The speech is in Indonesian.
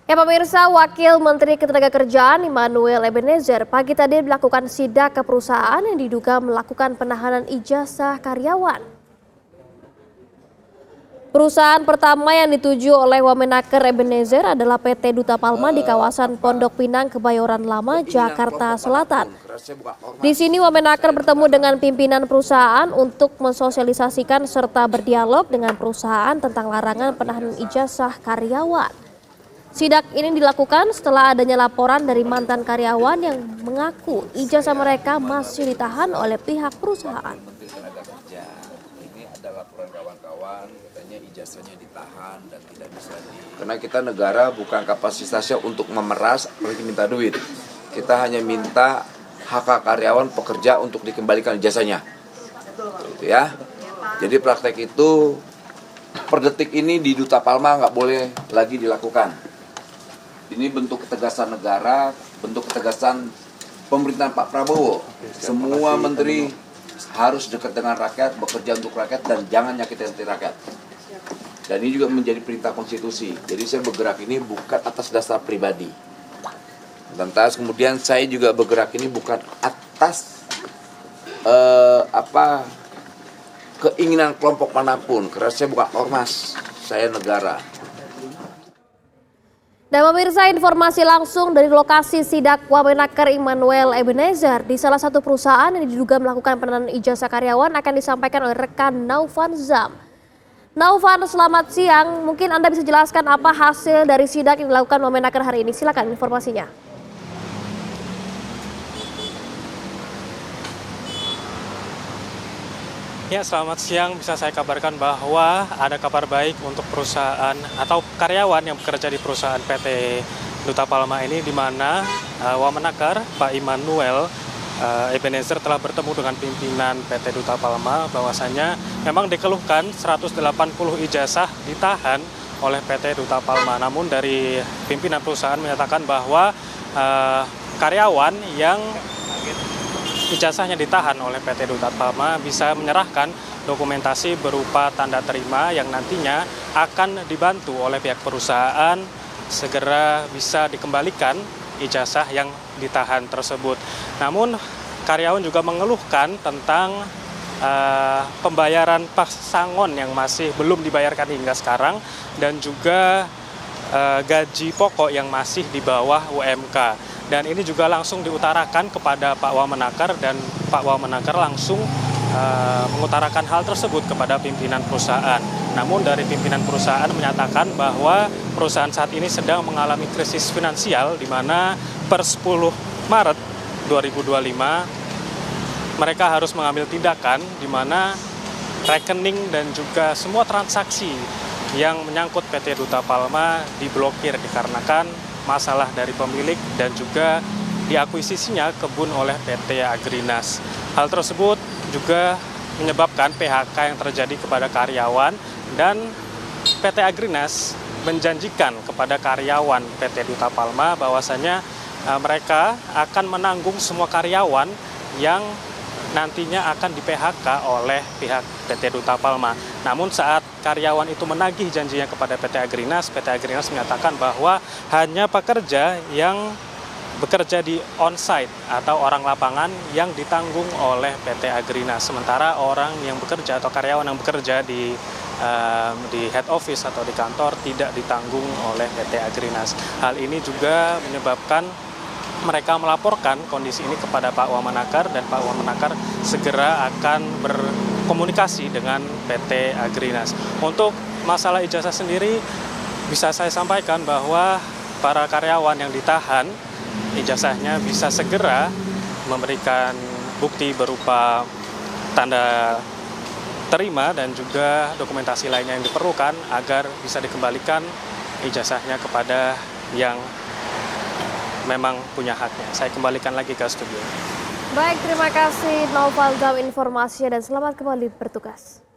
Ya pemirsa, Wakil Menteri Ketenagakerjaan Immanuel Ebenezer pagi tadi melakukan sidak ke perusahaan yang diduga melakukan penahanan ijazah karyawan. Perusahaan pertama yang dituju oleh Wamenaker Ebenezer adalah PT Duta Palma di kawasan Pondok Pinang, Kebayoran Lama, Jakarta Selatan. Di sini Wamenaker bertemu dengan pimpinan perusahaan untuk mensosialisasikan serta berdialog dengan perusahaan tentang larangan penahanan ijazah karyawan. Sidak ini dilakukan setelah adanya laporan dari mantan karyawan yang mengaku ijazah mereka masih ditahan oleh pihak perusahaan. Ini ada laporan kawan-kawan, katanya ijazahnya ditahan dan tidak bisa Karena kita negara bukan kapasitasnya untuk memeras, apalagi minta duit. Kita hanya minta hak karyawan pekerja untuk dikembalikan ijazahnya. Gitu ya. Jadi praktek itu per detik ini di Duta Palma nggak boleh lagi dilakukan. Ini bentuk ketegasan negara, bentuk ketegasan pemerintahan Pak Prabowo. Semua menteri harus dekat dengan rakyat, bekerja untuk rakyat, dan jangan nyakitin hati rakyat. Dan ini juga menjadi perintah konstitusi. Jadi saya bergerak ini bukan atas dasar pribadi. Lantas kemudian saya juga bergerak ini bukan atas keinginan kelompok manapun. Karena saya bukan ormas, saya negara. Dan pemirsa, informasi langsung dari lokasi sidak Wamenaker Immanuel Ebenezer di salah satu perusahaan yang diduga melakukan penahanan ijazah karyawan akan disampaikan oleh rekan Naufan Zam. Naufan, selamat siang. Mungkin Anda bisa jelaskan apa hasil dari sidak yang dilakukan Wamenaker hari ini. Silakan informasinya. Ya, selamat siang. Bisa saya kabarkan bahwa ada kabar baik untuk perusahaan atau karyawan yang bekerja di perusahaan PT Duta Palma ini, di mana Wamenaker Pak Immanuel Ebenezer telah bertemu dengan pimpinan PT Duta Palma bahwasanya memang dikeluhkan 180 ijazah ditahan oleh PT Duta Palma. Namun dari pimpinan perusahaan menyatakan bahwa karyawan yang ijazahnya ditahan oleh PT Duta Palma bisa menyerahkan dokumentasi berupa tanda terima yang nantinya akan dibantu oleh pihak perusahaan segera bisa dikembalikan ijazah yang ditahan tersebut. Namun karyawan juga mengeluhkan tentang pembayaran pesangon yang masih belum dibayarkan hingga sekarang dan juga gaji pokok yang masih di bawah UMK. Dan ini juga langsung diutarakan kepada Pak Wamenaker dan Pak Wamenaker langsung mengutarakan hal tersebut kepada pimpinan perusahaan. Namun dari pimpinan perusahaan menyatakan bahwa perusahaan saat ini sedang mengalami krisis finansial di mana per 10 Maret 2025 mereka harus mengambil tindakan di mana rekening dan juga semua transaksi yang menyangkut PT Duta Palma diblokir dikarenakan masalah dari pemilik dan juga diakuisisinya kebun oleh PT Agrinas. Hal tersebut juga menyebabkan PHK yang terjadi kepada karyawan dan PT Agrinas menjanjikan kepada karyawan PT Duta Palma bahwasanya mereka akan menanggung semua karyawan yang nantinya akan di-PHK oleh pihak PT Duta Palma. Namun saat karyawan itu menagih janjinya kepada PT Agrinas menyatakan bahwa hanya pekerja yang bekerja di on-site atau orang lapangan yang ditanggung oleh PT Agrinas. Sementara orang yang bekerja atau karyawan yang bekerja di head office atau di kantor tidak ditanggung oleh PT Agrinas. Hal ini juga menyebabkan mereka melaporkan kondisi ini kepada Pak Wamenaker dan Pak Wamenaker segera akan berkomunikasi dengan PT Agrinas. Untuk masalah ijazah sendiri bisa saya sampaikan bahwa para karyawan yang ditahan ijazahnya bisa segera memberikan bukti berupa tanda terima dan juga dokumentasi lainnya yang diperlukan agar bisa dikembalikan ijazahnya kepada yang memang punya haknya. Saya kembalikan lagi ke studio. Baik, terima kasih Naufan Zam informasinya dan selamat kembali bertugas.